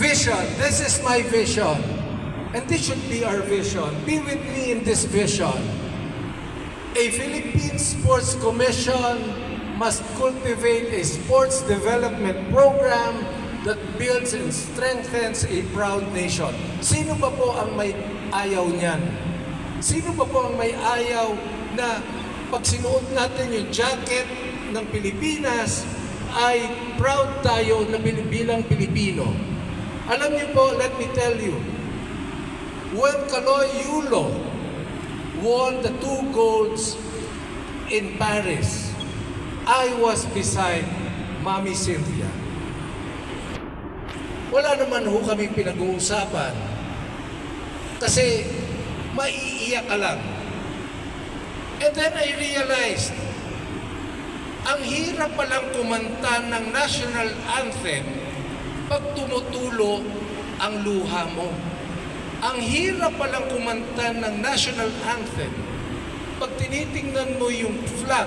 Vision. This is my vision. And this should be our vision. Be with me in this vision. A Philippine Sports Commission must cultivate a sports development program that builds and strengthens a proud nation. Sino ba po ang may ayaw niyan? Sino ba po ang may ayaw na pag sinuot natin yung jacket ng Pilipinas ay proud tayo na bilang Pilipino? Alam niyo po, let me tell you, when Kaloy Yulo won the 2 golds in Paris, I was beside Mami Cynthia. Wala naman ho kaming pinag-uusapan kasi maiiyak ka lang. And then I realized, ang hirap palang kumanta ng national anthem pag tumutulo ang luha mo. Ang hirap palang kumanta ng national anthem pag tinitingnan mo yung flag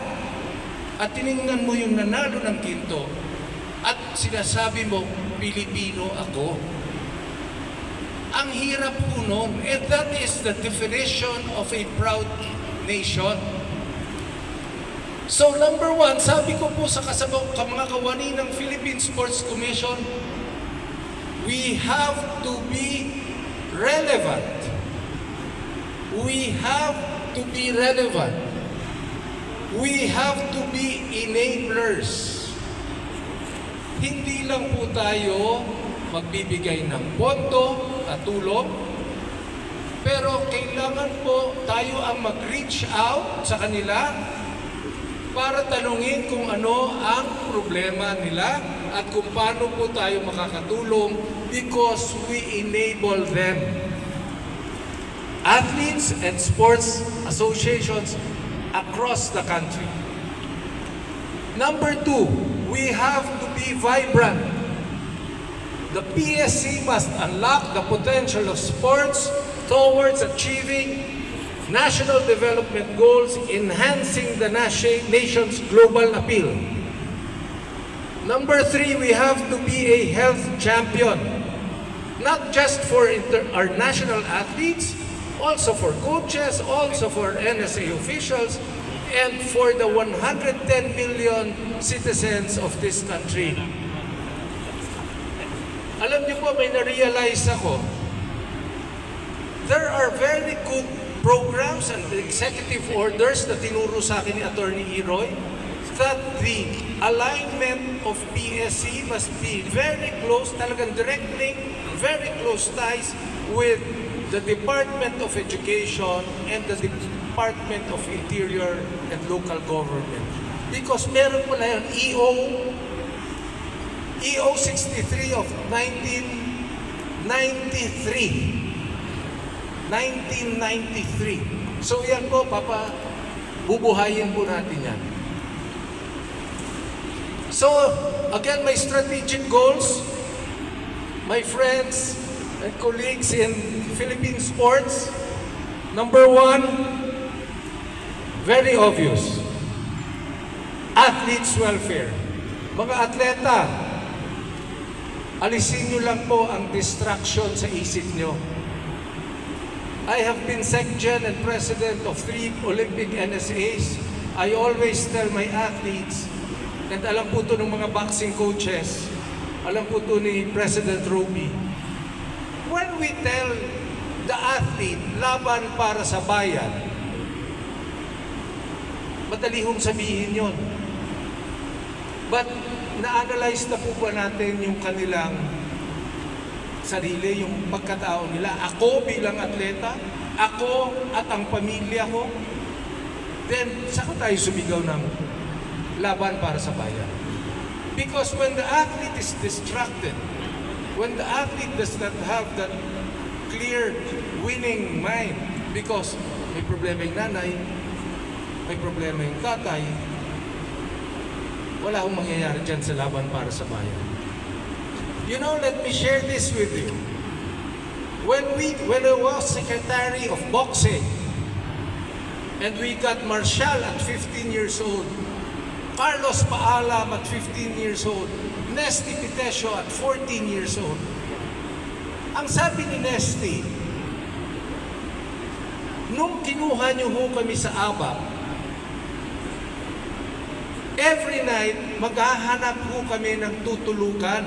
at tiningnan mo yung nanalo ng ginto at sinasabi mo, Pilipino ako. Ang hirap po nun. And that is the definition of a proud nation. So number 1, sabi ko po sa mga kawani ng Philippine Sports Commission, we have to be relevant. We have to be relevant. We have to be enablers. Hindi lang po tayo magbibigay ng pondo at tulong, pero kailangan po tayo ang mag-reach out sa kanila para tanungin kung ano ang problema nila at kung paano po tayo makakatulong because we enable them. Athletes and sports associations across the country. Number 2, we have to be vibrant. The PSC must unlock the potential of sports towards achieving national development goals, enhancing the nation's global appeal. Number 3, we have to be a health champion, not just for our national athletes, also for coaches, also for NSA officials, and for the 110 million citizens of this country. Alam niyo po, may na-realize ako, there are very good programs and executive orders na tinuro sa akin ni Attorney Iroy that the alignment of PSC must be very close, talagang direct link, very close ties with the Department of Education and the Department of Interior and Local Government. Because meron po na yun, EO 63 of 1993. So yan po, bubuhayin po natin yan. So, again, my strategic goals, my friends and colleagues in Philippine sports, number 1, very obvious, athletes' welfare. Mga atleta, alisin nyo lang po ang distraction sa isip nyo. I have been Secgen and President of 3 Olympic NSAs. I always tell my athletes, and alam po ito ng mga boxing coaches, alam po ito ni President Roby, when we tell the athlete, laban para sa bayan, madali hong sabihin yun. But na-analyze na po ba natin yung kanilang sarili, yung pagkatao nila? Ako bilang atleta, ako at ang pamilya ko, then saan tayo sumigaw ng laban para sa bayan? Because when the athlete is distracted, when the athlete does not have that clear winning mind, because may problema yung nanay, may problema yung tatay, wala akong mangyayari dyan sa laban para sa bayan. You know, let me share this with you. When I was Secretary of Boxing, and we got Marshall at 15 years old, Carlos Paalam at 15 years old, Nesty Pitesio at 14 years old, Ang sabi ni Nesty, nung kinuha niyo ho kami sa ABAP, every night, maghahanap ho kami ng tutulugan.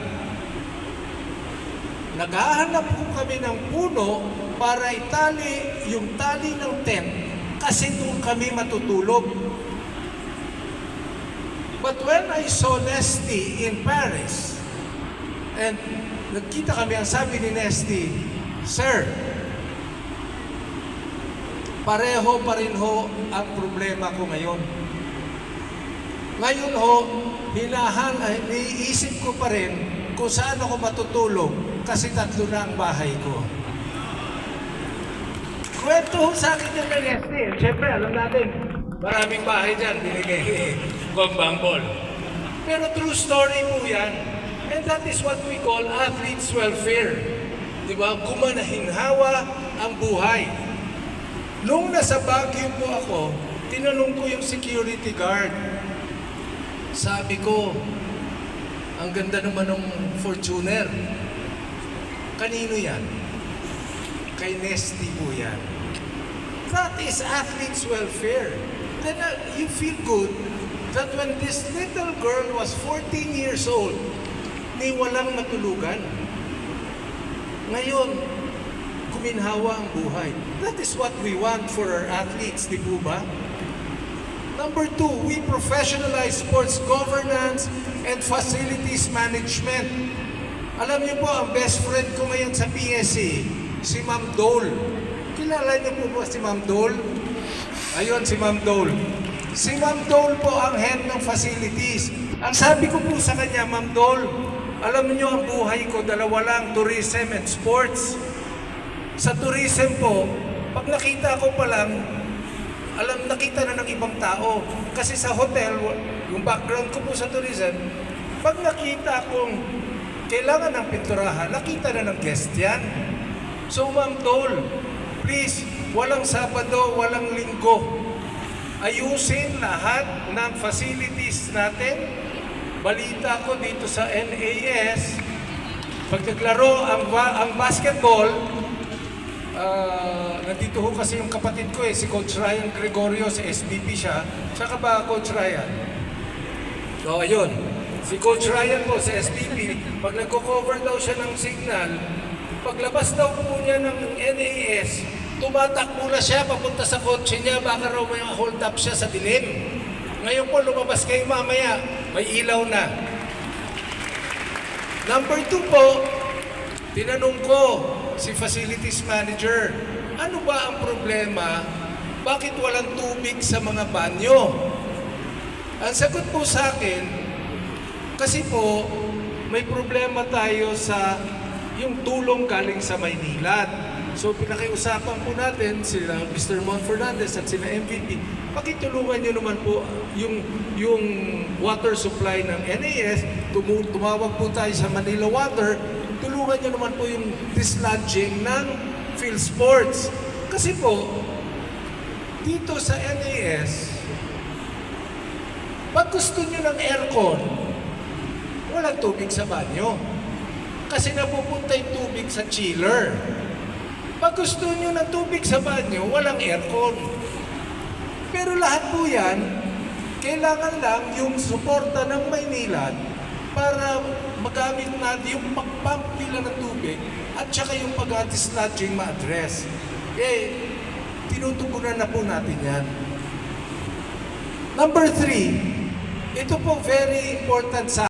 Naghahanap ho kami ng puno para itali yung tali ng tent kasi doon kami matutulog. But when I saw Nesty in Paris, and nagkita kami, ang sabi ni Nesty, Sir, pareho pa rin ho ang problema ko ngayon. Ngayon ho, iniisip ko pa rin kung saan ako matutulog kasi 3 na ang bahay ko. Kwento ho sa akin yung Nesty. Siyempre, alam natin, maraming bahay dyan binigay ni Gombambol. Pero true story po yan. And that is what we call athlete's welfare. Di ba? Gumanahinhawa ang buhay. Nung nasa Baguio po ako, tinanong ko yung security guard. Sabi ko, ang ganda naman ng Fortuner. Kanino yan? Kay Nesty po yan. That is athlete's welfare. Then you feel good that when this little girl was 14 years old, ni walang matulugan. Ngayon, kuminhawa ang buhay. That is what we want for our athletes, di po ba? Number 2, we professionalize sports governance and facilities management. Alam niyo po, ang best friend ko ngayon sa PSA, si Ma'am Dole. Kilala niyo po ba si Ma'am Dole? Ayun, si Ma'am Dole. Si Ma'am Dole po ang head ng facilities. Ang sabi ko po sa kanya, Ma'am Dole, alam niyo ang buhay ko, 2 lang, tourism and sports. Sa tourism po, pag nakita ko pa lang, nakita na ng ibang tao. Kasi sa hotel, yung background ko po sa tourism, pag nakita kong kailangan ng pinturahan, nakita na ng guest yan. So Ma'am Dole, please, walang Sabado, walang Linggo. Ayusin lahat ng facilities natin. Balita ko dito sa NAS, pag naglaro ang basketball, nandito ho kasi yung kapatid ko si Coach Ryan Gregorio, sa SBP siya. Saka ba Coach Ryan? So ayun, si Coach Ryan po sa SBP, pag nagko-cover daw siya ng signal, paglabas daw po niya ng NAS, tumatakbo na siya papunta sa kotse niya, baka raw may hold up siya sa dilim. Ngayon po, lumabas kayo mamaya, may ilaw na. Number 2 po, tinanong ko si facilities manager, ano ba ang problema? Bakit walang tubig sa mga banyo? Ang sagot po sa akin, kasi po, may problema tayo sa yung tulong galing sa Maynilad. So pinakiusapan po natin sila Mr. Mon Fernandez at sila MVP, pakitulungan nyo naman po yung water supply ng NAS, tumawag po tayo sa Manila Water, tulungan nyo naman po yung dislodging ng PhilSports. Kasi po, dito sa NAS, pag gusto nyo ng aircon, walang tubig sa banyo. Kasi napupunta yung tubig sa chiller. Pag gusto nyo ng tubig sa banyo, walang aircon. Pero lahat po yan, kailangan lang yung suporta ng Maynilad para magamit natin yung pag-pump nila ng tubig at saka yung pag-dislodging ma-address. Tinutugunan na po natin yan. Number 3, ito po very important sa